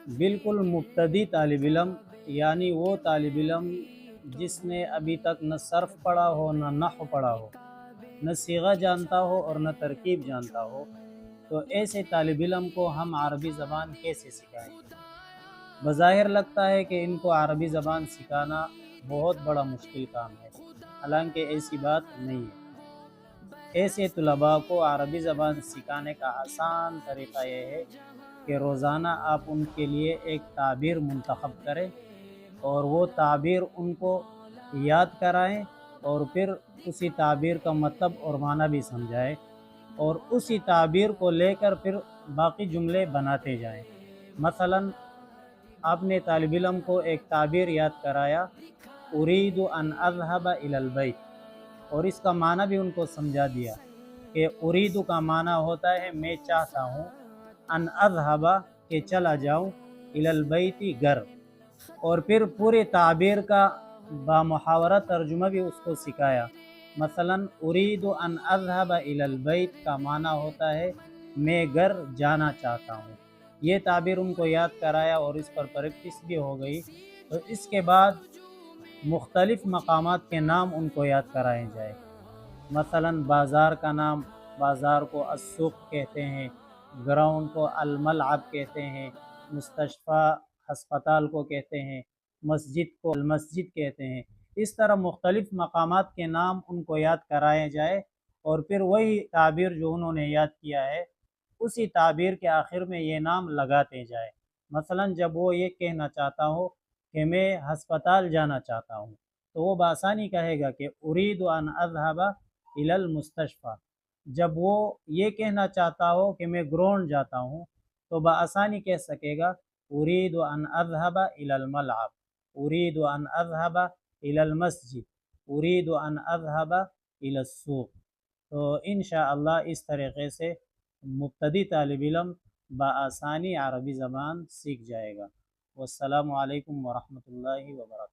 بالکل مبتدی طالب علم یعنی وہ طالب علم جس نے ابھی تک نہ صرف پڑھا ہو نہ نحو پڑھا ہو، نہ صیغہ جانتا ہو اور نہ ترکیب جانتا ہو، تو ایسے طالب علم کو ہم عربی زبان کیسے سکھائیں؟ بظاہر لگتا ہے کہ ان کو عربی زبان سکھانا بہت بڑا مشکل کام ہے، حالانکہ ایسی بات نہیں ہے۔ ایسے طلباء کو عربی زبان سکھانے کا آسان طریقہ یہ ہے کہ روزانہ آپ ان کے لیے ایک تعبیر منتخب کریں اور وہ تعبیر ان کو یاد کرائیں اور پھر اسی تعبیر کا مطلب اور معنی بھی سمجھائیں اور اسی تعبیر کو لے کر پھر باقی جملے بناتے جائیں۔ مثلا آپ نے طالب علم کو ایک تعبیر یاد کرایا، اريد ان اذهب الى البيت، اور اس کا معنی بھی ان کو سمجھا دیا کہ اريد کا معنی ہوتا ہے میں چاہتا ہوں، ان اذهب کہ چلا جاؤں، الى البيت گھر، اور پھر پورے تعبیر کا بامحاورہ ترجمہ بھی اس کو سکھایا۔ مثلا اريد ان اذهب الى البيت کا معنی ہوتا ہے میں گھر جانا چاہتا ہوں۔ یہ تعبیر ان کو یاد کرایا اور اس پر پریکٹس بھی ہو گئی، تو اس کے بعد مختلف مقامات کے نام ان کو یاد کرائے جائے۔ مثلا بازار کا نام، بازار کو السوق کہتے ہیں، گراؤنڈ کو الملعب کہتے ہیں، مستشفیٰ ہسپتال کو کہتے ہیں، مسجد کو المسجد کہتے ہیں۔ اس طرح مختلف مقامات کے نام ان کو یاد کرائے جائے اور پھر وہی تعبیر جو انہوں نے یاد کیا ہے اسی تعبیر کے آخر میں یہ نام لگاتے جائے۔ مثلا جب وہ یہ کہنا چاہتا ہو کہ میں ہسپتال جانا چاہتا ہوں، تو وہ بآسانی کہے گا کہ اريد ان اذهب الى المستشفى۔ جب وہ یہ کہنا چاہتا ہو کہ میں گراؤنڈ جاتا ہوں، تو بآسانی کہہ سکے گا اريد ان اذهب الى الملعب، اريد ان اذهب الى المسجد، اريد ان اذهب الى السوق۔ تو انشاءاللہ اس طریقے سے مبتدی طالب علم بآسانی عربی زبان سیکھ جائے گا۔ والسلام علیکم ورحمۃ اللہ وبرکاتہ۔